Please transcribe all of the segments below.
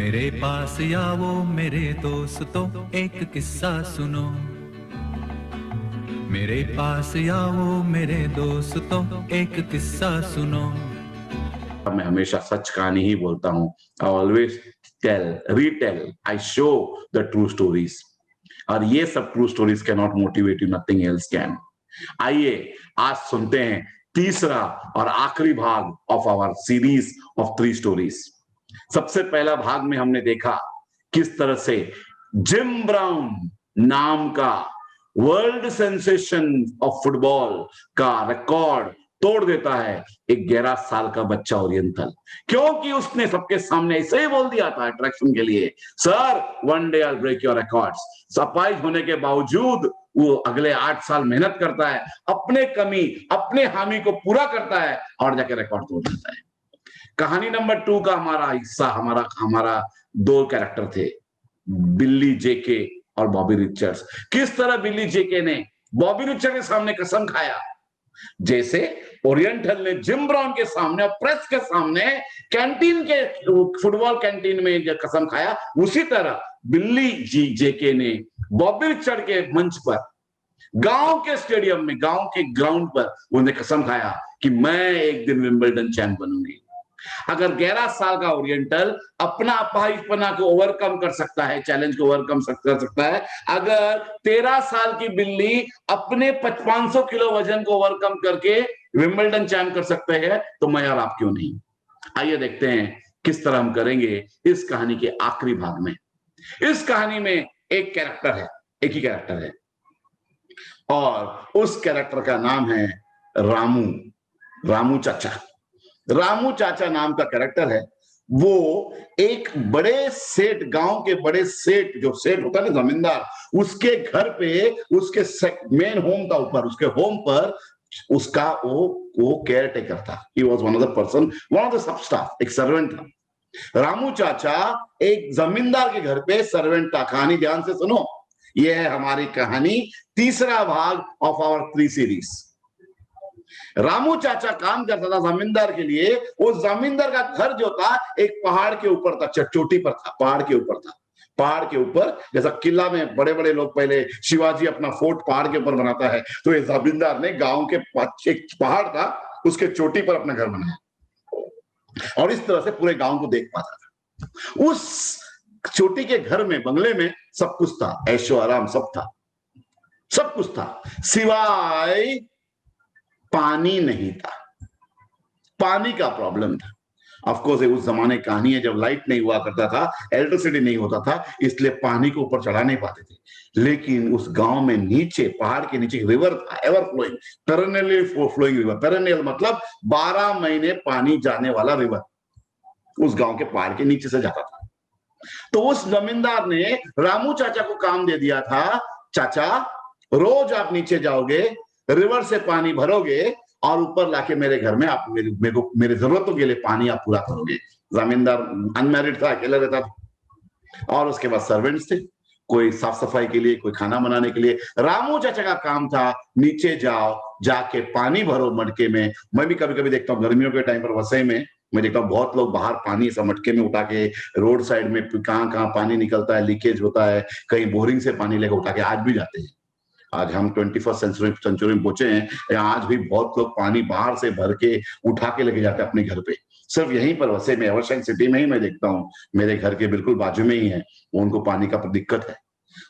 मेरे पास आओ मेरे दोस्तों, एक किस्सा सुनो। मेरे पास आओ मेरे दोस्तों, एक किस्सा सुनो। मैं हमेशा सच कहानी ही बोलता हूँ। I always tell, retell, I show the true stories. और ये सब true stories can not motivate you, nothing else can. आइए आज सुनते हैं तीसरा और आखिरी भाग of our series of 3 stories. सबसे पहला भाग में हमने देखा किस तरह से जिम ब्राउन नाम का वर्ल्ड सेंसेशन ऑफ फुटबॉल का रिकॉर्ड तोड़ देता है एक 11 साल का बच्चा ओरिएंटल, क्योंकि उसने सबके सामने ऐसे ही बोल दिया था अट्रैक्शन के लिए, sir one day I will break your records. Surprise होने के बावजूद वो अगले 8 साल मेहनत करता है, अपने कमी अपने हामी को पूरा करता है और जाके रिकॉर्ड तोड़ देता है। कहानी नंबर 2 का हमारा हिस्सा, हमारा 2 कैरेक्टर थे, बिल्ली जेके और बॉबी रिचर्ड्स। किस तरह बिल्ली जेके ने बॉबी रिचर्ड के सामने कसम खाया, जैसे ओरिएंटल ने जिम ब्राउन के सामने और प्रेस के सामने कैंटीन के फुटबॉल कैंटीन में कसम खाया, उसी तरह बिल्ली जेके ने बॉबी रिचर्ड के मंच पर, गांव के स्टेडियम में, गांव के ग्राउंड पर उन्हें कसम खाया कि मैं एक दिन विंबलडन चैंप बनूंगी। अगर 11 साल का ओरिएंटल अपना अपाहिजपना को ओवरकम कर सकता है, चैलेंज को ओवरकम कर सकता है, अगर 13 साल की बिल्ली अपने 500 किलो वजन को ओवरकम करके विंबलडन चैंप कर सकते हैं, तो मैं और आप क्यों नहीं। आइए देखते हैं किस तरह हम करेंगे इस कहानी के आखिरी भाग में। इस कहानी में एक कैरेक्टर है, एक ही कैरेक्टर है, और उस कैरेक्टर का नाम है रामू, रामू चाचा। रामू चाचा नाम का कैरेक्टर है। वो एक बड़े सेठ, गांव के बड़े सेठ, जो सेठ होता है ना जमींदार, उसके घर पे, उसके मेन होम था ऊपर, उसके होम पर उसका वो केयर टेकर था। He was one of the person, one of the sub staff, एक सर्वेंट था। रामू चाचा एक जमींदार के घर पे सर्वेंट था। कहानी ध्यान से सुनो, ये है हमारी कहानी, तीसरा भाग ऑफ आवर 3 सीरीज। रामू चाचा काम करता था जमींदार के लिए। वो जमींदार का घर जो था एक पहाड़ के ऊपर था, चोटी पर था, पहाड़ के ऊपर था। पहाड़ के ऊपर, जैसा किला में बड़े बड़े लोग, पहले शिवाजी अपना फोर्ट पहाड़ के ऊपर बनाता है, तो ये जमींदार ने गांव के एक पहाड़ था, उसके चोटी पर अपना घर बनाया और इस तरह से पूरे गांव को देख पाता था। उस चोटी के घर में, बंगले में सब कुछ था, ऐशो आराम सब था, सब कुछ था, सिवाय पानी नहीं था। पानी का प्रॉब्लम था। ऑफ कोर्स उस जमाने की कहानी है जब लाइट नहीं हुआ करता था, इलेक्ट्रिसिटी नहीं होता था, इसलिए पानी को ऊपर चढ़ा नहीं पाते थे। लेकिन उस गांव में नीचे, पहाड़ के नीचे रिवर था, ever flowing, perennially flowing river. Perennial मतलब 12 महीने पानी जाने वाला रिवर उस गांव के पहाड़ के नीचे से जाता था। तो उस जमींदार ने रामू चाचा को काम दे दिया था, चाचा रोज आप नीचे जाओगे, रिवर से पानी भरोगे और ऊपर लाके मेरे घर में आप मेरे जरूरतों के लिए पानी आप पूरा करोगे। जमींदार अनमैरिड था, अकेला रहता था, और उसके बाद सर्वेंट्स थे, कोई साफ सफाई के लिए, कोई खाना बनाने के लिए। रामू चाचा का काम था नीचे जाओ, जाके पानी भरो मटके में। मैं भी कभी कभी देखता हूँ गर्मियों के टाइम पर वसई में, मैं देखता हूँ बहुत लोग बाहर पानी ऐसा मटके में उठा के, रोड साइड में कहाँ कहाँ पानी निकलता है, लीकेज होता है, कहीं बोरिंग से पानी लेकर उठा के आज भी जाते हैं। आज हम 21st सेंचुरी में पहुंचे हैं, आज भी बहुत लोग पानी बाहर से भर के उठा के लेके जाते हैं अपने घर पे। सिर्फ यहीं पर वैसे में, एवरशाइन सिटी में ही मैं देखता हूँ, मेरे घर के बिल्कुल बाजू में ही है, उनको पानी का दिक्कत है।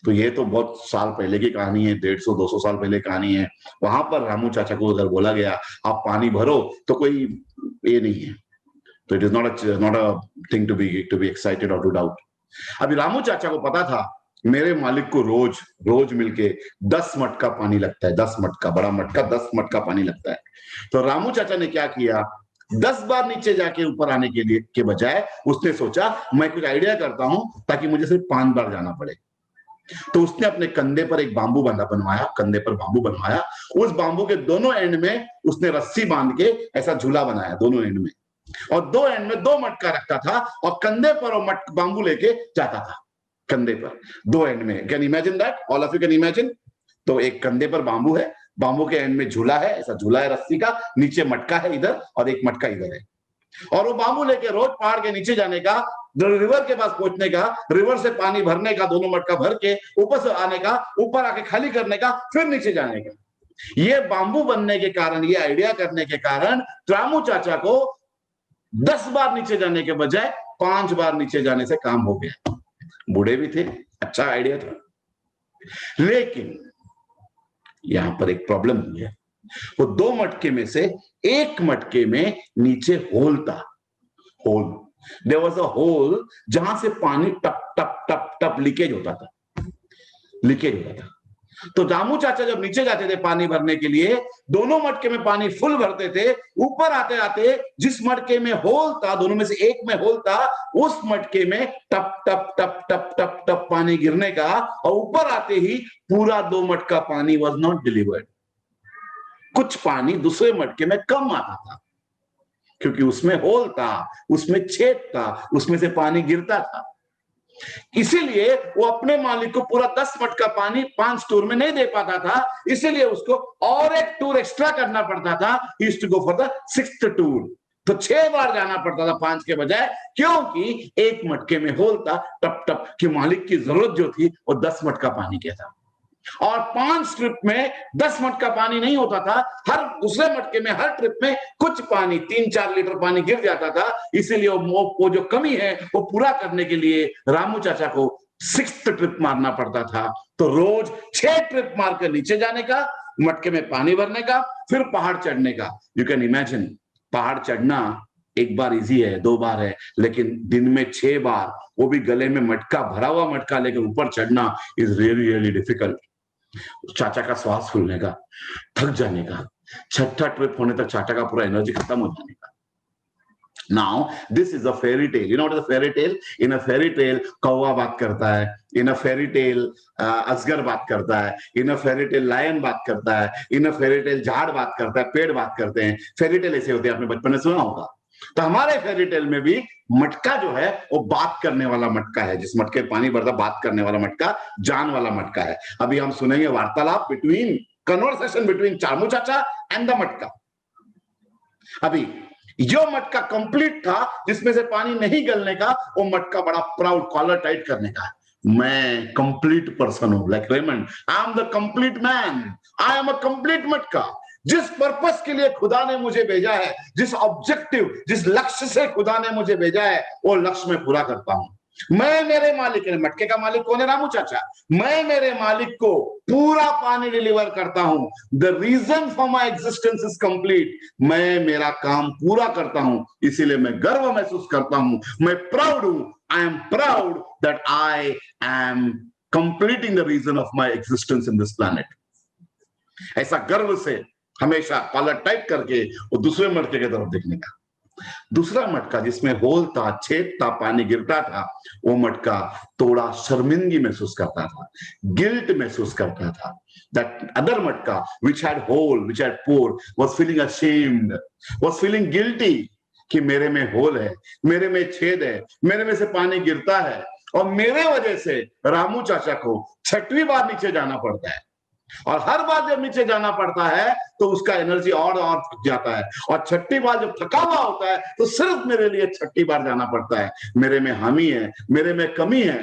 तो ये तो बहुत साल पहले की कहानी है, 150-200 साल पहले कहानी है। वहां पर रामू चाचा को अगर बोला गया आप पानी भरो, तो कोई ये नहीं है, तो it is not a thing to be excited और टू डाउट। अभी रामू चाचा को पता था मेरे मालिक को रोज रोज मिलके 10 मटका पानी लगता है, 10 मटका, बड़ा मटका 10 मटका पानी लगता है। तो रामू चाचा ने क्या किया, 10 बार नीचे जाके ऊपर आने के लिए के बजाय उसने सोचा मैं कुछ आइडिया करता हूं ताकि मुझे सिर्फ 5 बार जाना पड़े। तो उसने अपने कंधे पर एक बांबू बनवाया, कंधे पर बांबू बनवाया। उस बांबू के दोनों एंड में उसने रस्सी बांध के ऐसा झूला बनाया दोनों एंड में, और 2 एंड में 2 मटका रखता था और कंधे पर वो बांबू लेके जाता था, कंधे पर 2 एंड में। Can imagine that, all of you can imagine. तो एक कंधे पर बांबू है, बांबू के एंड में झूला है, ऐसा झूला है रस्सी का, नीचे मटका है इधर और एक मटका इधर है, और वो बांबू लेके रोज पहाड़ के नीचे जाने का रिवर के पास पहुंचने का, रिवर से पानी भरने का, दोनों मटका भर के ऊपर से आने का, ऊपर आके खाली करने का, फिर नीचे जाने का। ये बांबू बनने के कारण, ये आइडिया करने के कारण रामू चाचा को 10 बार नीचे जाने के बजाय 5 बार नीचे जाने से काम हो गया। बूढ़े भी थे, अच्छा आइडिया था, लेकिन यहां पर एक प्रॉब्लम हुई है। वो 2 मटके में से एक मटके में नीचे होल था, hole, there was a hole जहां से पानी टप टप टप टप लीकेज होता था, लीकेज होता था। तो रामू चाचा जब नीचे जाते थे पानी भरने के लिए, दोनों मटके में पानी फुल भरते थे, ऊपर आते आते जिस मटके में होल था, दोनों में से एक में होल था, उस मटके में टप टप टप टप टप टप पानी गिरने का, और ऊपर आते ही पूरा 2 मटका पानी वाज नॉट डिलीवर्ड। कुछ पानी दूसरे मटके में कम आता था, क्योंकि उसमें होल था, उसमें छेद था, उसमें से पानी गिरता था। इसीलिए वो अपने मालिक को पूरा 10 मटका पानी 5 टूर में नहीं दे पाता था, इसीलिए उसको और एक टूर एक्स्ट्रा करना पड़ता था, he used to go for the 6th tour. तो 6 बार जाना पड़ता था 5 के बजाय, क्योंकि एक मटके में होल था, टप टप, कि मालिक की जरूरत जो थी वो 10 मटका पानी की था। और 5 ट्रिप में 10 मटका पानी नहीं होता था, हर दूसरे मटके में, हर ट्रिप में कुछ पानी, 3-4 लीटर पानी गिर जाता था। इसीलिए वो जो कमी है वो पूरा करने के लिए रामू चाचा को 6th ट्रिप मारना पड़ता था। तो रोज 6 ट्रिप मारकर नीचे जाने का, मटके में पानी भरने का, फिर पहाड़ चढ़ने का। यू कैन इमेजिन, पहाड़ चढ़ना एक बार इजी है, 2 बार है, लेकिन दिन में 6 बार, वो भी गले में मटका, भरा हुआ मटका लेकर ऊपर चढ़ना इज रियली रियली डिफिकल्ट। चाचा का श्वास फूलने का, थक जाने का, 6ठा ट्रिप होने तक चाचा का पूरा एनर्जी खत्म हो जाने का। Now this is a fairy tale. You know what is a fairy tale? In a fairy tale, कौवा बात करता है, in a fairy tale अजगर बात करता है, in a fairy tale lion बात करता है, in a fairy tale झाड़ बात करता है, पेड़ बात करते हैं। फेरी टेल ऐसे होते हैं, आपने बचपन में सुना होगा। तो हमारे फेरी टेल में भी मटका जो है वो बात करने वाला मटका है, जिस मटके पानी भरता, बात करने वाला मटका, जान वाला मटका है। अभी हम सुनेंगे वार्तालाप बिटवीन, कन्वर्सेशन बिटवीन चामू चाचा एंड द मटका। अभी जो मटका कंप्लीट था, जिसमें से पानी नहीं गलने का, वो मटका बड़ा प्राउड, कॉलर टाइट करने का, मैं कंप्लीट पर्सन हूं, like Raymond, I am the complete man, I am a complete मटका। जिस पर्पस के लिए खुदा ने मुझे भेजा है, जिस ऑब्जेक्टिव, जिस लक्ष्य से खुदा ने मुझे भेजा है, वो लक्ष्य मैं पूरा करता हूं। मैं मेरे मालिक, मटके का मालिक कौन है? रामू चाचा। मैं मेरे मालिक को पूरा पानी डिलीवर करता हूं। The reason for my existence is complete. मैं मेरा काम पूरा करता हूं, इसीलिए मैं गर्व महसूस करता हूं, मैं प्राउड हूं। I am proud that I am completing the reason of my existence in this planet. ऐसा गर्व से हमेशा कॉलर टाइट करके वो दूसरे मटके की तरफ देखने का। दूसरा मटका जिसमें होल था, छेद था, पानी गिरता था, वो मटका थोड़ा शर्मिंदगी महसूस करता था, गिल्ट महसूस करता था। That other मटका which had hole, which had pore, was feeling ashamed, was feeling guilty कि मेरे में होल है, मेरे में छेद है, मेरे में से पानी गिरता है, और मेरे वजह से रामू चाचा को 6वीं बार नीचे जाना पड़ता है। और हर बार जब नीचे जाना पड़ता है तो उसका एनर्जी और थक जाता है, और 6ठी बार जब थका हुआ होता है तो सिर्फ मेरे लिए 6ठी बार जाना पड़ता है। मेरे में हामी है, मेरे में कमी है।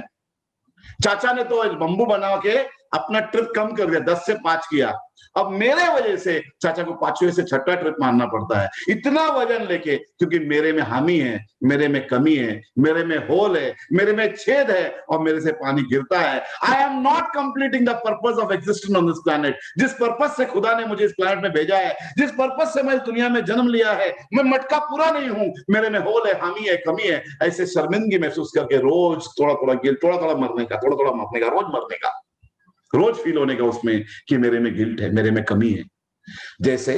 चाचा ने तो बंबू बना के अपना ट्रिप कम कर दिया, 10 से 5 किया। अब मेरे वजह से चाचा को 5वें से 6ठा ट्रिप मारना पड़ता है, इतना वजन लेके, क्योंकि मेरे में हामी है, मेरे में कमी है, मेरे में होल है, मेरे में छेद है, और मेरे से पानी गिरता है। आई am not completing the purpose of existence on this planet. जिस पर्पस से खुदा ने मुझे इस प्लैनेट में भेजा है, जिस पर्पस से मैं इस दुनिया में जन्म लिया है, मैं मटका पूरा नहीं हूं। मेरे में होल है, हामी है, कमी है। ऐसे शर्मिंदगी महसूस करके रोज थोड़ा थोड़ा गिल्ट, थोड़ा थोड़ा मरने का, थोड़ा थोड़ा मरने का, रोज मरने का, रोज फील होने का उसमें कि मेरे में गिल्ट है, मेरे में कमी है। जैसे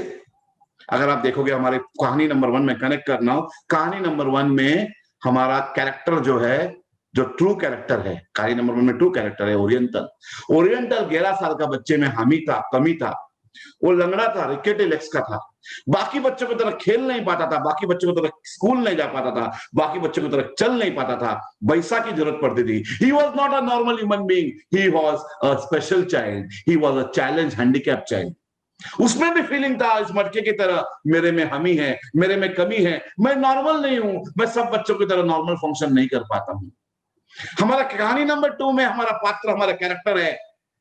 अगर आप देखोगे हमारे कहानी नंबर 1 में कनेक्ट करना हो, कहानी नंबर 1 में हमारा कैरेक्टर जो है, जो ट्रू कैरेक्टर है, कहानी नंबर 1 में ट्रू कैरेक्टर है ओरिएंटल। ओरिएंटल 11 साल का बच्चे में हामी था, कमी था, वो लंगड़ा था, रिकेटी लेग्स का था, बाकी बच्चों की तरह खेल नहीं पाता था, बाकी बच्चों की तरह स्कूल नहीं जा पाता था, बाकी बच्चों की तरह चल नहीं पाता था, पैसा की जरूरत पड़ती थी। He was not a normal human being, he was a special child, he was a challenge handicapped child। उसमें भी फीलिंग था इस मटके की तरह, मेरे में हमी है, मेरे में कमी है, मैं नॉर्मल नहीं हूं, मैं सब बच्चों की तरह नॉर्मल फंक्शन नहीं कर पाता हूं। हमारा कहानी नंबर 2 में हमारा पात्र, हमारा कैरेक्टर है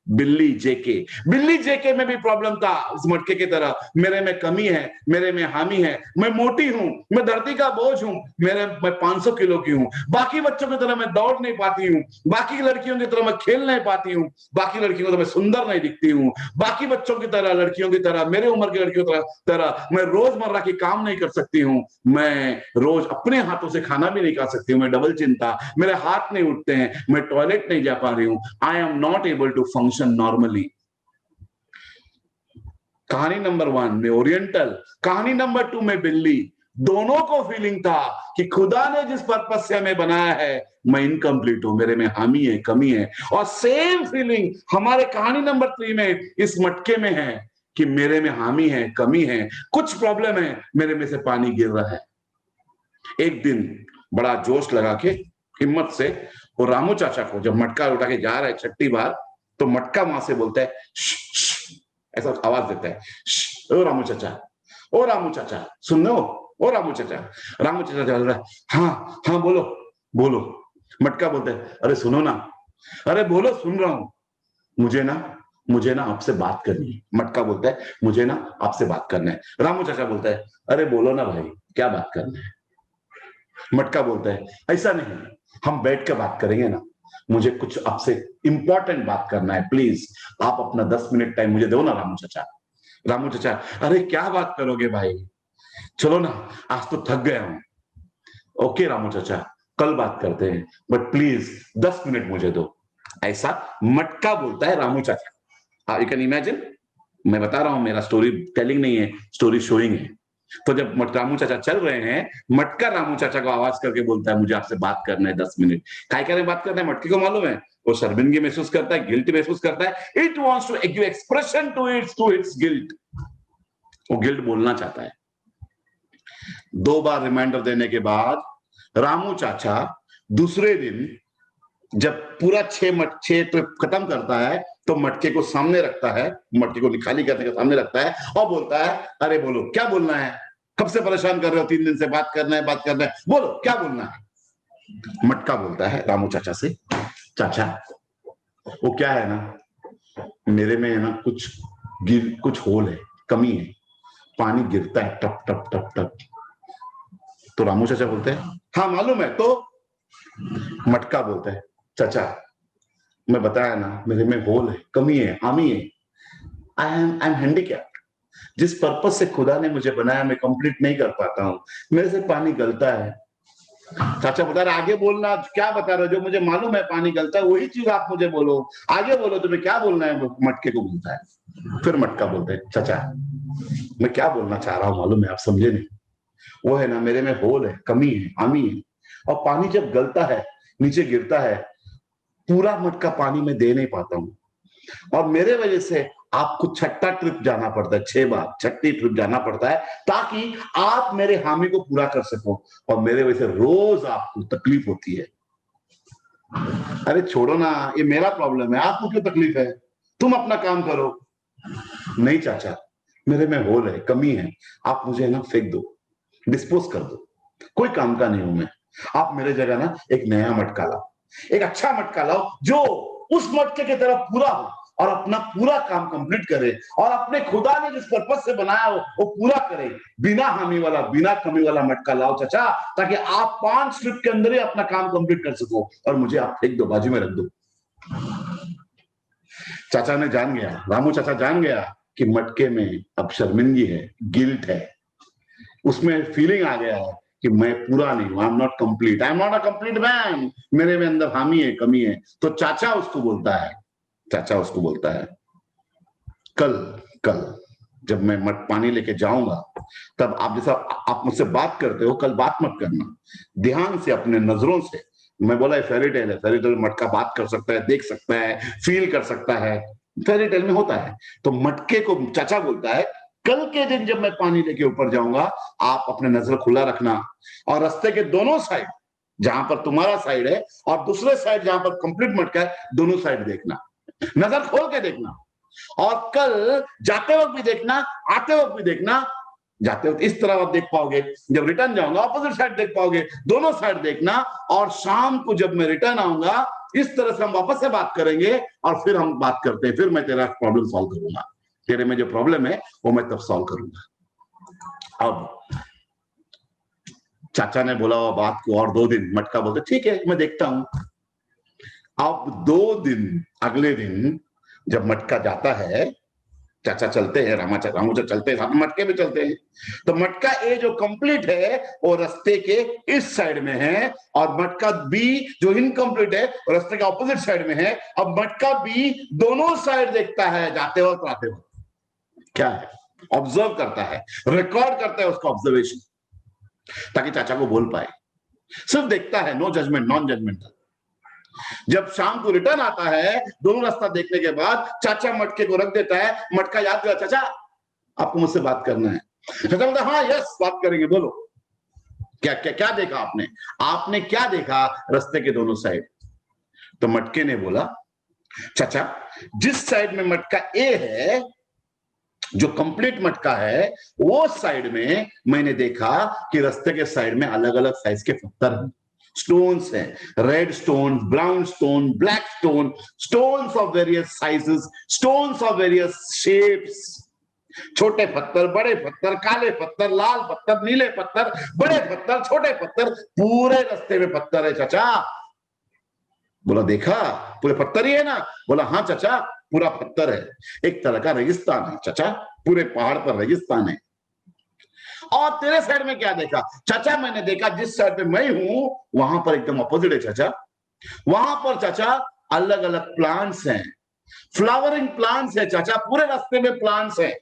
बिल्ली जेके। बिल्ली जेके में भी प्रॉब्लम था इस मटके की तरह, मेरे में कमी है, मेरे में हामी है, मैं मोटी हूं, मैं धरती का बोझ हूं, मैं 500 किलो की हूं, बाकी बच्चों की तरह मैं दौड़ नहीं पाती हूं, बाकी लड़कियों की तरह मैं खेल नहीं पाती हूं, बाकी लड़कियों की तरह मैं सुंदर नहीं दिखती हूं, बाकी बच्चों की तरह, लड़कियों की तरह, मेरे उम्र की लड़कियों की तरह मैं रोजमर्रा की काम नहीं कर सकती हूं, मैं रोज अपने हाथों से खाना भी नहीं खा सकती हूँ, मैं डबल चिंता, मेरे हाथ नहीं उठते हैं, मैं टॉयलेट नहीं जा पा रही हूँ, I am not able to function normally. कहानी नंबर 1 में ओरिएंटल, कहानी नंबर 2 में बिल्ली। दोनों को फीलिंग था कि खुदा ने जिस पर्पस से हमें बनाया है, मैं इनकम्प्लीट हूं, मेरे में हामी है, कमी है। और सेम फीलिंग हमारे कहानी नंबर 3 में इस मटके में है कि मेरे में हामी है, कमी है, कुछ प्रॉब्लम है, मेरे में से पानी गिर रहा है। एक दिन बड़ा जोश लगा के हिम्मत से वो रामू चाचा को जब मटका उठा के जा रहा है छठी बार, तो मटका वहां से बोलता है ऐसा आवाज देता है, ओ रामू चाचा, ओ रामू चाचा, सुन रहे हो, ओ रामू चाचा। रामू चाचा चल रहा है, हाँ हाँ बोलो बोलो। मटका बोलता है, अरे सुनो ना, अरे बोलो सुन रहा हूं, मुझे ना आपसे बात करनी है। मटका बोलता है, मुझे ना आपसे बात करना है। रामू चाचा बोलता है, अरे बोलो ना भाई, क्या बात करना है। मटका बोलता है, ऐसा नहीं, हम बैठ कर बात करेंगे ना, मुझे कुछ आपसे इंपॉर्टेंट बात करना है, प्लीज आप अपना 10 मिनट टाइम मुझे दो ना रामू चाचा। रामू चाचा, अरे क्या बात करोगे भाई, चलो ना, आज तो थक गया हूं। ओके रामू चाचा, कल बात करते हैं, बट प्लीज 10 मिनट मुझे दो। ऐसा मटका बोलता है रामू चाचा। यू कैन इमेजिन, मैं बता रहा हूं, मेरा स्टोरी टेलिंग नहीं है, स्टोरी शोइंग है। तो जब रामू चाचा चल रहे हैं, मटका रामू चाचा को आवाज करके बोलता है, मुझे आपसे बात करना है 10 मिनट। काय करे बात करना है, मटके को मालूम है, वो शर्मिंदगी महसूस करता है, गिल्ट महसूस करता है, it wants to give expression to its guilt. वो गिल्ट बोलना चाहता है। 2 बार रिमाइंडर देने के बाद रामू चाचा दूसरे दिन जब पूरा 6 ट्रिप खत्म करता है, तो मटके को सामने रखता है, मटके को खाली करने के सामने रखता है और बोलता है, अरे बोलो क्या बोलना है, कब से परेशान कर रहे हो, 3 दिन से बात करना है, बोलो क्या बोलना है। मटका बोलता है रामू चाचा से, चाचा वो क्या है ना, मेरे में है ना कुछ होल है, कमी है, पानी गिरता है टप टप टप टप। तो रामू चाचा बोलते हैं, हाँ मालूम है। तो मटका बोलता है, चाचा मैं बताया ना, मेरे में होल है, कमी है, हामी है, आई एम हैंडीकैप्ड। जिस पर्पस से खुदा ने मुझे बनाया, मैं कंप्लीट नहीं कर पाता हूं, मेरे से पानी गलता है। चाचा बता रहे, आगे बोलना, क्या बता रहे हो, जो मुझे मालूम है पानी गलता है वही चीज आप मुझे बोलो, आगे बोलो, तुम्हें क्या बोलना है। मटके को बोलता है। फिर मटका बोलता है, चाचा मैं क्या बोलना चाह रहा हूं मालूम है, आप समझे नहीं, वो है ना, मेरे में होल है, कमी है, हामी है, और पानी जब गलता है, नीचे गिरता है, पूरा मटका पानी में दे नहीं पाता हूं, और मेरे वजह से आपको छठा ट्रिप जाना पड़ता है, 6 बार छठी ट्रिप जाना पड़ता है, ताकि आप मेरे हामी को पूरा कर सको, और मेरे वजह से रोज आपको तकलीफ होती है। अरे छोड़ो ना, ये मेरा प्रॉब्लम है, आपको क्यों तकलीफ है, तुम अपना काम करो। नहीं चाचा, मेरे में होल है, कमी है, आप मुझे ना फेंक दो, डिस्पोज कर दो, कोई काम का नहीं हूं मैं, आप मेरे जगह ना एक नया मटका लाओ, एक अच्छा मटका लाओ जो उस मटके की तरफ पूरा हो और अपना पूरा काम कंप्लीट करे, और अपने खुदा ने जिस पर्पस से बनाया हो वो पूरा करे। बिना हामी वाला, बिना कमी वाला मटका लाओ चाचा, ताकि आप 5 ट्रिप के अंदर ही अपना काम कंप्लीट कर सको, और मुझे आप फेंक दो, बाजू में रख दो। चाचा ने जान गया, रामू चाचा जान गया कि मटके में अब शर्मिंदगी है, गिल्ट है, उसमें फीलिंग आ गया है कि मैं पूरा नहीं हूं, I am not complete, I am not a complete man, मेरे में अंदर हामी है, कमी है। तो चाचा उसको बोलता है, कल कल जब मैं पानी लेके जाऊंगा, तब आप जैसा आप मुझसे बात करते हो, कल बात मत करना, ध्यान से अपने नजरों से। मैं बोला फेरी टेल है, फेरी टेल मटका बात कर सकता है, देख सकता है, फील कर सकता है, फेरी टेल में होता है। तो मटके को चाचा बोलता है, कल के दिन जब मैं पानी लेके ऊपर जाऊंगा, आप अपने नजर खुला रखना, और रास्ते के दोनों साइड, जहां पर तुम्हारा साइड है और दूसरे साइड जहां पर कंप्लीट मटका है, दोनों साइड देखना, नजर खोल के देखना। और कल जाते वक्त भी देखना, आते वक्त भी देखना। जाते वक्त इस तरफ आप देख पाओगे, जब रिटर्न जाऊंगा ऑपोजिट साइड देख पाओगे, दोनों साइड देखना। और शाम को जब मैं रिटर्न आऊंगा इस तरह से हम वापस से बात करेंगे और फिर हम बात करते हैं, फिर मैं तेरा प्रॉब्लम सॉल्व करूंगा, तेरे में जो प्रॉब्लम है वो मैं तब सॉल्व करूंगा। अब चाचा ने बोला वो बात को और 2 दिन, मटका बोलते ठीक है मैं देखता हूं। अब 2 दिन, अगले दिन जब मटका जाता है, चाचा चलते हैं, रामू चाचा चलते हैं, साथ में मटके भी चलते हैं। तो मटका ए जो कंप्लीट है वो रास्ते के इस साइड में है, और मटका बी जो इनकम्प्लीट है वो रास्ते के ऑपोजिट साइड में है। अब मटका बी दोनों साइड देखता है, जाते वक्त आते वक्त। क्या है? ऑब्जर्व करता है, रिकॉर्ड करता है उसका ऑब्जर्वेशन, ताकि चाचा को बोल पाए। सिर्फ देखता है, नो जजमेंट, नॉन जजमेंटल। जब शाम को रिटर्न आता है, दोनों रास्ता देखने के बाद चाचा मटके को रख देता है। मटका याद दिला, चाचा आपको मुझसे बात करना है। चाचा बोलता हाँ यस बात करेंगे, बोलो क्या क्या क्या देखा आपने, आपने क्या देखा रास्ते के दोनों साइड? तो मटके ने बोला चाचा जिस साइड में मटका ए है, जो कंप्लीट मटका है, वो साइड में मैंने देखा कि रास्ते के साइड में अलग अलग साइज के पत्थर हैं, स्टोन्स हैं, red stone, brown stone, black stone, stones of various sizes, stones of various shapes, छोटे पत्थर, बड़े पत्थर, काले पत्थर, लाल पत्थर, नीले पत्थर, बड़े पत्थर, छोटे पत्थर, पूरे रास्ते में पत्थर है चाचा। बोला देखा पूरे पत्थर ही है ना? बोला हाँ चाचा पूरा पत्थर है, एक तरह का रेगिस्तान है चाचा, पूरे पहाड़ पर रेगिस्तान है। और तेरे साइड में क्या देखा? चाचा मैंने देखा जिस साइड पे मैं हूं वहां पर एकदम अपोजिट है चाचा। वहां पर चाचा अलग अलग प्लांट्स हैं, फ्लावरिंग प्लांट्स है चाचा, पूरे रास्ते में प्लांट्स हैं।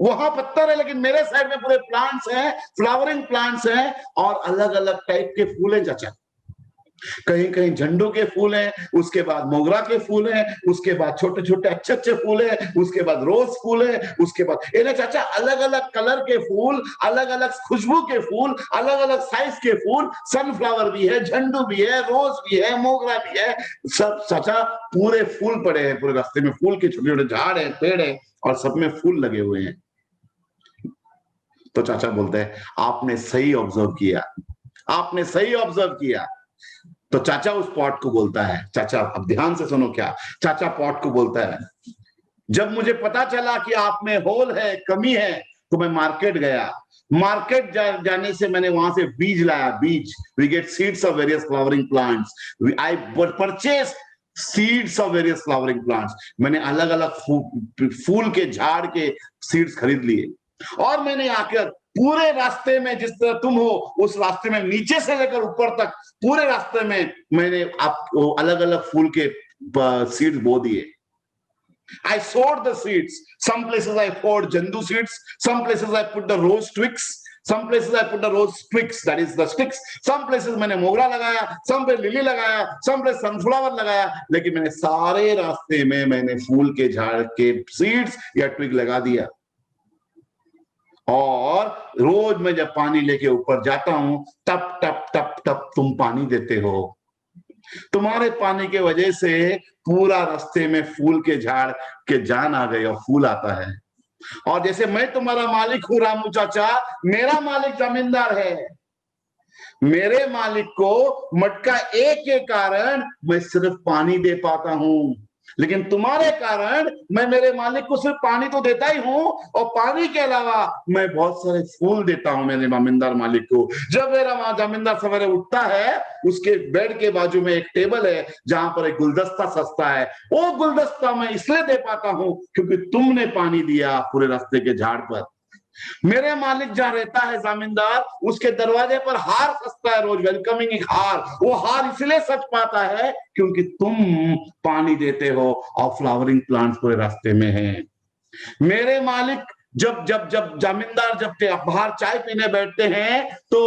वहां पत्थर है लेकिन मेरे साइड में पूरे प्लांट्स हैं, फ्लावरिंग प्लांट्स हैं, और अलग अलग टाइप के फूल हैं चाचा। कहीं कहीं झंडू के फूल हैं, उसके बाद मोगरा के फूल हैं, उसके बाद छोटे छोटे अच्छे अच्छे फूल हैं, उसके बाद रोज फूल है, उसके बाद ये चाचा अलग अलग कलर के फूल, अलग अलग खुशबू के फूल, अलग अलग साइज के फूल, सनफ्लावर भी है, झंडू भी है, रोज भी है, मोगरा भी है, सब चाचा पूरे फूल पड़े हैं। पूरे रास्ते में फूल के छोटे छोटे झाड़ है, पेड़ है, और सब में फूल लगे हुए हैं। तो चाचा बोलते हैं आपने सही ऑब्जर्व किया, आपने सही ऑब्जर्व किया। तो चाचा उस पॉट को बोलता है, चाचा अब ध्यान से सुनो क्या, चाचा पॉट को बोलता है जब मुझे पता चला कि आप में होल है, कमी है, तो मैं मार्केट गया। मार्केट जाने से मैंने वहां से बीज लाया, बीज, we get seeds of various flowering plants, I purchase seeds of various flowering plants. मैंने अलग अलग फूल के झाड़ के सीड्स खरीद लिए, और मैंने आकर पूरे रास्ते में जिस तरह तुम हो उस रास्ते में नीचे से लेकर ऊपर तक पूरे रास्ते में मैंने आपको अलग अलग फूल के सीड्स बो दिए। I sowed the seeds. Some places I poured jandu seeds. Some places I put the rose twigs. Some places I put the rose twigs, that is the sticks. Some places मैंने मोगरा लगाया, some पे lily लगाया, some पे sunflower लगाया, लेकिन मैंने सारे रास्ते में मैंने फूल के झाड़ के सीड्स या ट्विग लगा दिया। और रोज मैं जब पानी लेके ऊपर जाता हूं तब टप टप टप तुम पानी देते हो। तुम्हारे पानी के वजह से पूरा रास्ते में फूल के झाड़ के जान आ गए और फूल आता है। और जैसे मैं तुम्हारा मालिक हूं रामू चाचा, मेरा मालिक जमींदार है, मेरे मालिक को मटका ए के कारण मैं सिर्फ पानी दे पाता हूं, लेकिन तुम्हारे कारण मैं मेरे मालिक को सिर्फ पानी तो देता ही हूं, और पानी के अलावा मैं बहुत सारे फूल देता हूं मेरे जमींदार मालिक को। जब मेरा जमींदार सवेरे उठता है, उसके बेड के बाजू में एक टेबल है जहां पर एक गुलदस्ता सस्ता है, वो गुलदस्ता मैं इसलिए दे पाता हूं क्योंकि तुमने पानी दिया पूरे रास्ते के झाड़ पर। मेरे मालिक जहां रहता है जमींदार, उसके दरवाजे पर हार सस्ता है, रोज वेलकमिंग एक हार, वो हार इसलिए सच पाता है क्योंकि तुम पानी देते हो और फ्लावरिंग प्लांट्स पूरे रास्ते में हैं। मेरे मालिक जब जब जब जमींदार जब बाहर चाय पीने बैठते हैं तो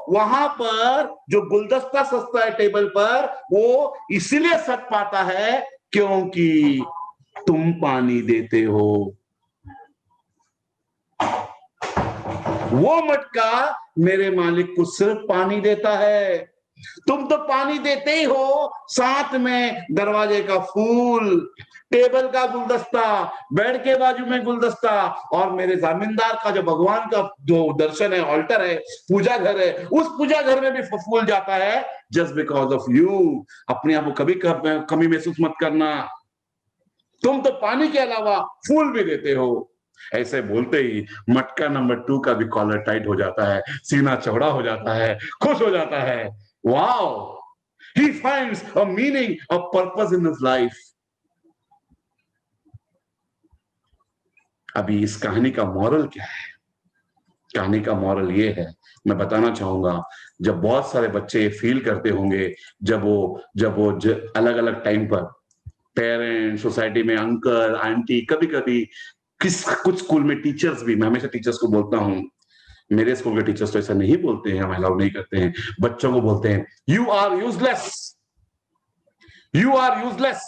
वहां पर जो गुलदस्ता सस्ता है टेबल पर, वो इसीलिए सच पाता है क्योंकि तुम पानी देते हो। वो मटका मेरे मालिक को सिर्फ पानी देता है, तुम तो पानी देते ही हो, साथ में दरवाजे का फूल, टेबल का गुलदस्ता, बेड के बाजू में गुलदस्ता, और मेरे जमींदार का जो भगवान का जो दर्शन है, ऑल्टर है, पूजा घर है, उस पूजा घर में भी फूल जाता है जस्ट बिकॉज ऑफ यू। अपने आप को कभी कमी महसूस मत करना, तुम तो पानी के अलावा फूल भी देते हो। ऐसे बोलते ही मटका नंबर 2 का भी कॉलर टाइट हो जाता है, सीना चौड़ा हो जाता है, खुश हो जाता है। Wow, he finds a meaning, a purpose in his life. अभी इस कहानी का मॉरल क्या है? कहानी का मॉरल ये है, मैं बताना चाहूंगा, जब बहुत सारे बच्चे फील करते होंगे, जब वो अलग अलग टाइम पर पेरेंट्स, सोसाइटी में अंकल आंटी, कभी कभी कुछ स्कूल में टीचर्स भी, मैं हमेशा टीचर्स को बोलता हूं, मेरे स्कूल के टीचर्स तो ऐसा नहीं बोलते हैं, हम अलाउ नहीं करते हैं, बच्चों को बोलते हैं you are useless, you are useless.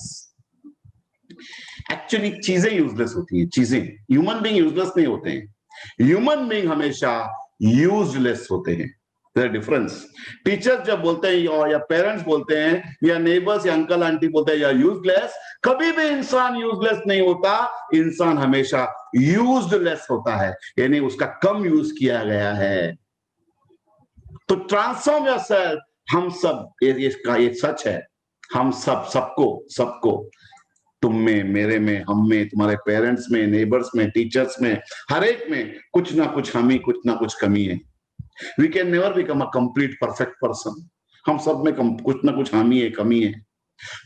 Actually चीजें यूजलेस होती हैं, चीजें, ह्यूमन बीइंग यूजलेस नहीं होते हैं, ह्यूमन बीइंग हमेशा यूजलेस होते हैं। डिफरेंस। टीचर्स जब बोलते हैं या पेरेंट्स बोलते हैं या नेबर्स या अंकल आंटी बोलते हैं या यूजलेस, कभी भी इंसान यूजलेस नहीं होता, इंसान हमेशा यूज्डलेस होता है, यानी उसका कम यूज किया गया है। तो ट्रांसफॉर्म योरसेल्फ, हम सब, ये सच है, हम सबको तुम में, मेरे में, हम में, तुम्हारे पेरेंट्स में, नेबर्स में, टीचर्स में, हर एक में कुछ ना कुछ हमी, कुछ ना कुछ कमी है। We can never become a complete perfect person. हम सब में कुछ ना कुछ हानि है, कमी है।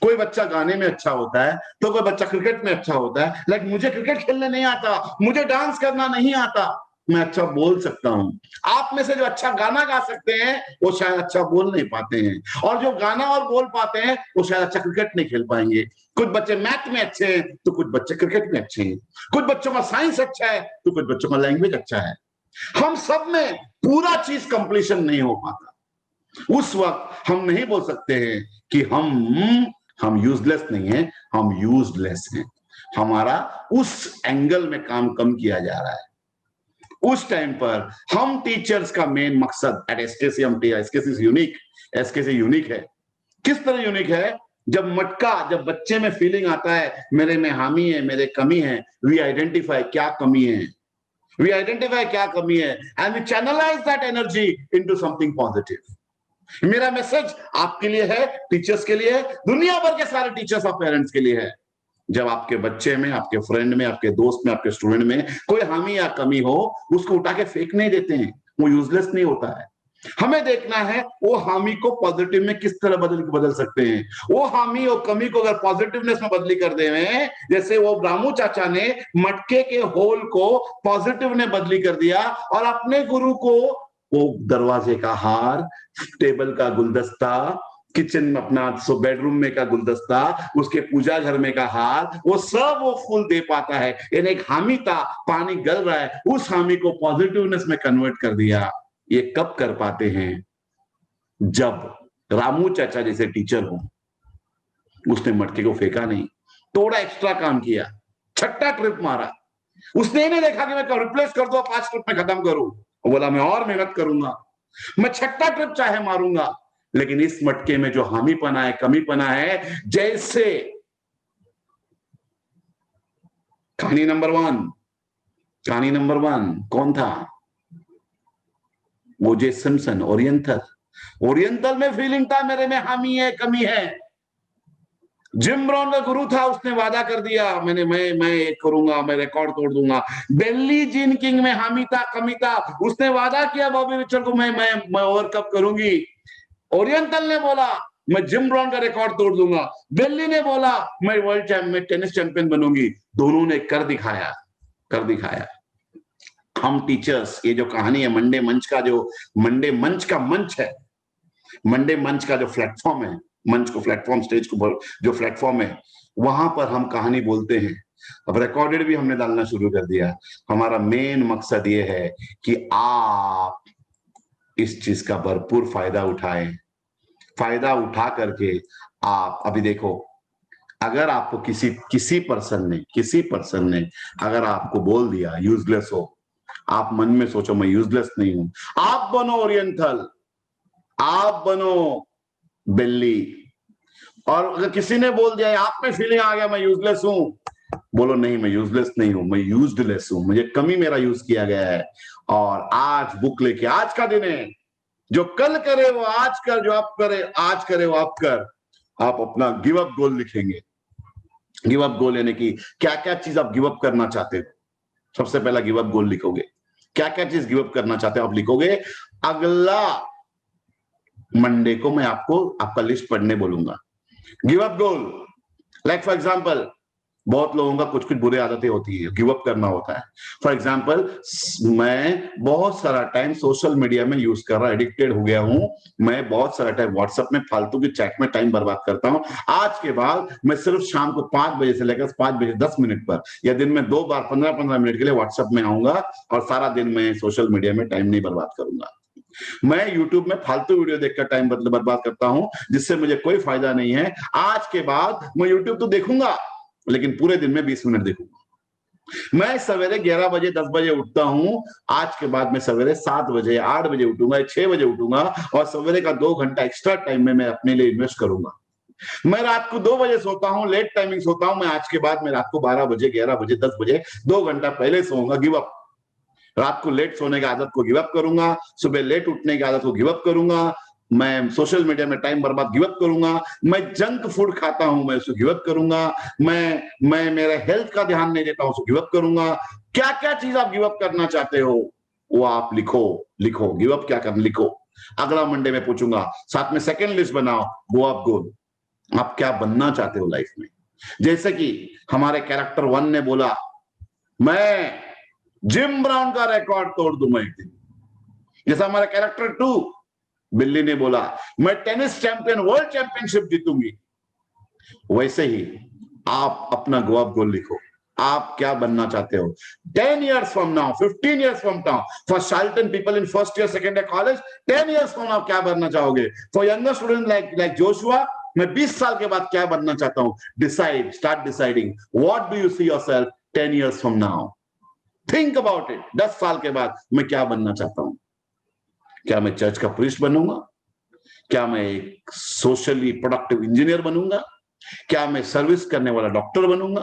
कोई बच्चा गाने में अच्छा होता है तो कोई बच्चा क्रिकेट में अच्छा होता है। लाइक मुझे क्रिकेट खेलने नहीं आता, मुझे डांस करना नहीं आता, मैं अच्छा बोल सकता हूं। आप में से जो अच्छा गाना गा सकते हैं वो शायद अच्छा बोल नहीं पाते हैं, और जो गाना और बोल पाते हैं वो शायद अच्छा क्रिकेट नहीं खेल पाएंगे। कुछ बच्चे मैथ में अच्छे हैं तो कुछ बच्चे क्रिकेट में अच्छे हैं, कुछ बच्चों का साइंस अच्छा है तो कुछ बच्चों का लैंग्वेज अच्छा है। हम सब में पूरा चीज कंप्लीशन नहीं हो पाता। उस वक्त हम नहीं बोल सकते हैं कि हम यूजलेस नहीं है, हम यूजलेस हैं। हमारा उस एंगल में काम कम किया जा रहा है। उस टाइम पर हम टीचर्स का मेन मकसद एट एसकेसी, हम एसकेसी यूनिक, एसकेसी यूनिक है। किस तरह यूनिक है? जब बच्चे में फीलिंग आता है मेरे में हानि है, मेरे कमी है, वी आइडेंटिफाई क्या कमी है, we identify क्या कमी है, and we channelize that energy into something positive। मेरा मैसेज आपके लिए है, टीचर्स के लिए है, दुनिया भर के सारे टीचर्स और पेरेंट्स के लिए है। जब आपके बच्चे में, आपके फ्रेंड में, आपके दोस्त में, आपके स्टूडेंट में कोई हानि या कमी हो, उसको उठा के फेंक नहीं देते हैं, वो यूजलेस नहीं होता है। हमें देखना है वो हामी को पॉजिटिव में किस तरह बदल सकते हैं। वो हामी और कमी को अगर पॉजिटिवनेस में बदली कर दे, जैसे वो रामू चाचा ने मटके के होल को पॉजिटिव ने बदली कर दिया, और अपने गुरु को वो दरवाजे का हार, टेबल का गुलदस्ता, किचन में अपना बेडरूम में का गुलदस्ता, उसके पूजा घर में का हार, वो सब वो फूल दे पाता है। यानी एक हामी था, पानी गल रहा है, उस हामी को पॉजिटिवनेस में कन्वर्ट कर दिया। ये कब कर पाते हैं? जब रामू चाचा जैसे टीचर हो। उसने मटके को फेंका नहीं, थोड़ा एक्स्ट्रा काम किया, छठा ट्रिप मारा। उसने ही नहीं देखा कि मैं रिप्लेस कर दो, 5 ट्रिप में खत्म करूं। वो बोला मैं और मेहनत करूंगा, मैं छठा ट्रिप चाहे मारूंगा, लेकिन इस मटके में जो हामीपना है, कमीपना है, जैसे कहानी नंबर 1 कौन था? ओजे सिम्पसन, ओरिएंटल में फीलिंग था मेरे में हामी है, कमी है। जिम ब्रॉन का गुरु था, उसने वादा कर दिया मैं ये करूंगा, मैं रिकॉर्ड तोड़ दूंगा। बेली जीन किंग में हामी था, कमी था, उसने वादा किया बॉबी मिचेल को मैं ओवरकम करूंगी। ओरिएंटल ने बोला मैं जिम ब्रॉन का रिकॉर्ड तोड़ दूंगा। बेली ने बोला मैं वर्ल्ड में टेनिस चैंपियन बनूंगी। दोनों ने कर दिखाया। हम टीचर्स, ये जो कहानी है मंडे मंच का मंच है, मंडे मंच का जो प्लेटफॉर्म है, मंच को प्लेटफॉर्म, स्टेज को जो प्लेटफॉर्म है, वहां पर हम कहानी बोलते हैं। अब रिकॉर्डेड भी हमने डालना शुरू कर दिया। हमारा मेन मकसद ये है कि आप इस चीज का भरपूर फायदा उठाएं। फायदा उठा करके आप अभी देखो, अगर आपको किसी पर्सन ने अगर आपको बोल दिया यूजलेस हो, आप मन में सोचो मैं यूजलेस नहीं हूं। आप बनो ओरिएंटल, आप बनो बिल्ली। और अगर किसी ने बोल दिया आप में फीलिंग आ गया मैं यूजलेस हूं, बोलो नहीं मैं यूजलेस नहीं हूं, मैं यूज्डलेस हूं, मुझे कमी मेरा यूज किया गया है। और आज बुक लेके, आज का दिन है, जो कल करे वो आज कर, जो आप करे आज करे वो आप कर। आप अपना गिव अप गोल लिखेंगे। गिव अप गोल यानी कि क्या क्या चीज आप गिव अप करना चाहते हो। सबसे पहला गिव अप गोल लिखोगे, क्या क्या चीज गिव अप करना चाहते हो आप लिखोगे। अगला मंडे को मैं आपको आपका लिस्ट पढ़ने बोलूंगा। Give up goal, like for example, बहुत लोगों का कुछ कुछ बुरी आदतें होती है, गिव अप करना होता है। फॉर एग्जांपल, मैं बहुत सारा टाइम सोशल मीडिया में यूज कर रहा, एडिक्टेड हो गया हूं। मैं बहुत सारा टाइम व्हाट्सएप में फालतू की चैट में टाइम बर्बाद करता हूं। आज के बाद मैं सिर्फ शाम को 5 बजे से लेकर 5 बजे 10 मिनट पर, या दिन में 2 बार 15-15 मिनट के लिए व्हाट्सएप में आऊंगा, और सारा दिन मैं सोशल मीडिया में टाइम नहीं बर्बाद करूंगा। मैं यूट्यूब में फालतू वीडियो देखकर टाइम बर्बाद करता हूं, जिससे मुझे कोई फायदा नहीं है। आज के बाद मैं यूट्यूब तो देखूंगा, लेकिन पूरे दिन में 20 मिनट देखूंगा। मैं सवेरे 11 बजे 10 बजे उठता हूं, आज के बाद मैं सवेरे 7 बजे 8 बजे उठूंगा, 6 बजे उठूंगा, और सवेरे का 2 घंटा एक्स्ट्रा टाइम में मैं अपने लिए इन्वेस्ट करूंगा। मैं रात को 2 बजे सोता हूं, लेट टाइमिंग सोता हूं, मैं आज के बाद मैं रात को 12 बजे 11 बजे 10 बजे 2 घंटा पहले सोऊंगा। Give up. रात को लेट सोने की आदत को गिव अप करूंगा, सुबह लेट उठने की आदत को गिव अप करूंगा। मैं सोशल मीडिया में टाइम बर्बाद गिव अप करूंगा। मैं जंक फूड खाता हूं, मैं उसको गिव अप करूंगा। मैं मेरे हेल्थ का ध्यान नहीं देता हूं, उसको गिव अप करूंगा। क्या क्या चीज आप गिव अप करना चाहते हो वो आप लिखो। लिखो गिव अप क्या करना, लिखो। अगला मंडे में पूछूंगा, साथ में सेकंड लिस्ट बनाओ, गो अप गोल। आप क्या बनना चाहते हो लाइफ में। जैसे कि हमारे कैरेक्टर 1 ने बोला, मैं जिम ब्राउन का रिकॉर्ड तोड़ दूंगा एक दिन। जैसा हमारा कैरेक्टर 2 बिल्ली ने बोला, मैं टेनिस चैंपियन वर्ल्ड चैंपियनशिप जीतूंगी। वैसे ही आप अपना गो अप गोल लिखो। आप क्या बनना चाहते हो 10 years from now, 15 years from now, for Charlton people in first year second year college, 10 years from now क्या बनना चाहोगे। For younger students like Joshua, मैं 20 साल के बाद क्या बनना चाहता हूं। Decide, start deciding, what do you see yourself 10 years from now? Think about it। 10 साल के बाद मैं क्या बनना चाहता हूं। क्या मैं चर्च का प्रीस्ट बनूंगा, क्या मैं एक सोशली प्रोडक्टिव इंजीनियर बनूंगा, क्या मैं सर्विस करने वाला डॉक्टर बनूंगा,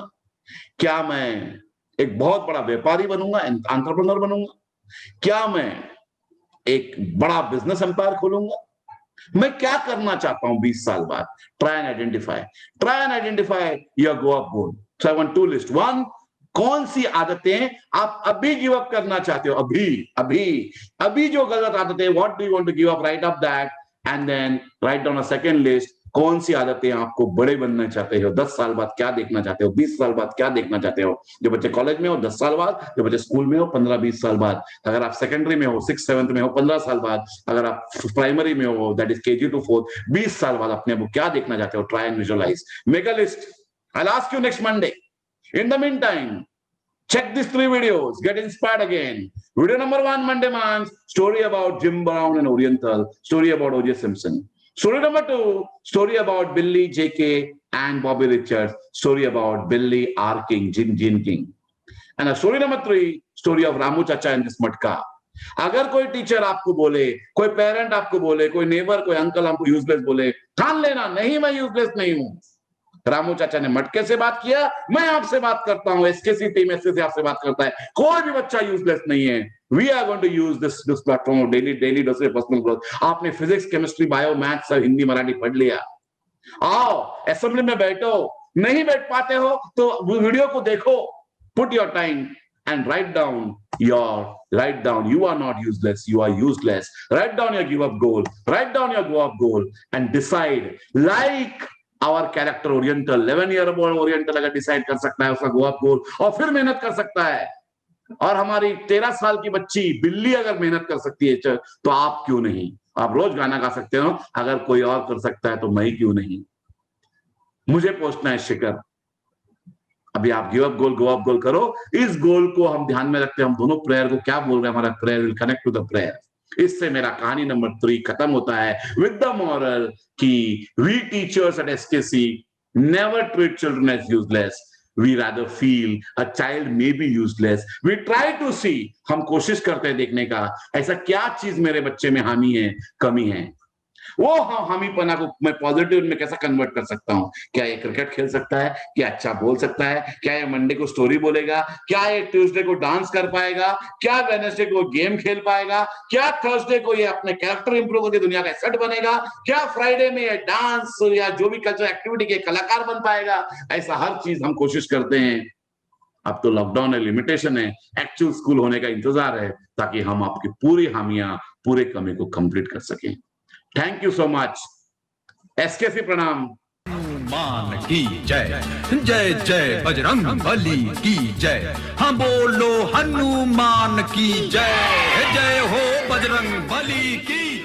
क्या मैं एक बहुत बड़ा व्यापारी बनूंगा, एंटरप्रेन्योर बनूंगा, क्या मैं एक बड़ा बिजनेस एम्पायर खोलूंगा। मैं क्या करना चाहता हूं 20 साल बाद। Try and identify your go up goal. So I want to list 1, कौन सी आदतें आप अभी गिव अप करना चाहते हो। अभी जो गलत आदतें, what do you want to give up, write up that and then write down a second list. कौन सी आदतें आपको बड़े बनना चाहते हो, 10 साल बाद क्या देखना चाहते हो, 20 साल बाद क्या देखना चाहते हो। जो बच्चे कॉलेज में हो 10 साल बाद, जो बच्चे स्कूल में हो 15-20 साल बाद, अगर आप सेकेंडरी में हो 6th-7th में हो 15 साल बाद, अगर आप प्राइमरी में हो that is KG to 4th 20 साल बाद अपने आप क्या देखना चाहते हो। Try and visualise, make a list. I will ask you next Monday. In the meantime, check these 3 videos, get inspired again. Video number 1, Monday month, story about Jim Brown and Oriental, story about O.J. Simpson. Story number 2, story about Billy, JK and Bobby Richards, story about Billy, R. King, Gene King. And story number 3, story of Ramu Chacha and this Matka. अगर कोई teacher आपको बोले, कोई parent आपको बोले, कोई neighbour, कोई uncle आपको यूजलेस बोले, ठान लेना नहीं मैं यूजलेस नहीं हूं। रामू चाचा ने मटके से बात किया, मैं आपसे बात करता हूं, एसकेसी टीम एसके से आपसे बात करता है। कोई भी बच्चा यूजलेस नहीं है। We are going to use this platform daily dose of personal growth. आपने फिजिक्स, केमिस्ट्री, बायो, मैथ्स सब हिंदी मराठी पढ़ लिया, आओ असेंबली में बैठो। नहीं बैठ पाते हो तो वीडियो को देखो, put your time and write down you are not useless, you are useless. Write down your give up goal, write down your go up goal and decide like our character Oriental 11-year-old Oriental अगर decide कर सकता है उसका गो up गोल और फिर मेहनत कर सकता है, और हमारी 13 साल की बच्ची बिल्ली अगर मेहनत कर सकती है तो आप क्यों नहीं। आप रोज गाना गा सकते हो, अगर कोई और कर सकता है तो मैं क्यों नहीं। मुझे पहुंचना है शिखर। अभी आप गिव अप गोल, गो अप गोल करो। इस गोल को हम ध्यान में रखते हैं। हम दोनों प्रेयर को क्या बोल रहे हैं, हमारा prayer will connect to the prayer. इससे मेरा कहानी नंबर 3 खत्म होता है विद द मॉरल कि we teachers at SKC never treat children as useless, we rather feel a child may be useless, we try to see, हम कोशिश करते हैं देखने का ऐसा क्या चीज मेरे बच्चे में हानि है, कमी है। वो हामीपना को मैं पॉजिटिव में कैसा कन्वर्ट कर सकता हूँ? क्या ये क्रिकेट खेल सकता है? क्या अच्छा बोल सकता है? क्या ये मंडे को स्टोरी बोलेगा? क्या ये ट्यूसडे को डांस कर पाएगा? क्या वेडनेसडे को गेम खेल पाएगा? क्या थर्सडे को ये अपने कैरेक्टर इंप्रूव करके दुनिया का एसेट बनेगा? क्या फ्राइडे में ये डांस या जो भी कल्चरल एक्टिविटी के कलाकार बन पाएगा? ऐसा हर चीज हम कोशिश करते हैं। अब तो लॉकडाउन है, लिमिटेशन है, एक्चुअल स्कूल होने का इंतजार है, ताकि हम आपकी पूरी हामियां, पूरे कमी को कंप्लीट कर सकें। Thank you so much. SKC प्रणाम। हनुमान की जय, जय जय बजरंग बली की जय। हाँ बोलो हनुमान की जय, जय हो बजरंग बली की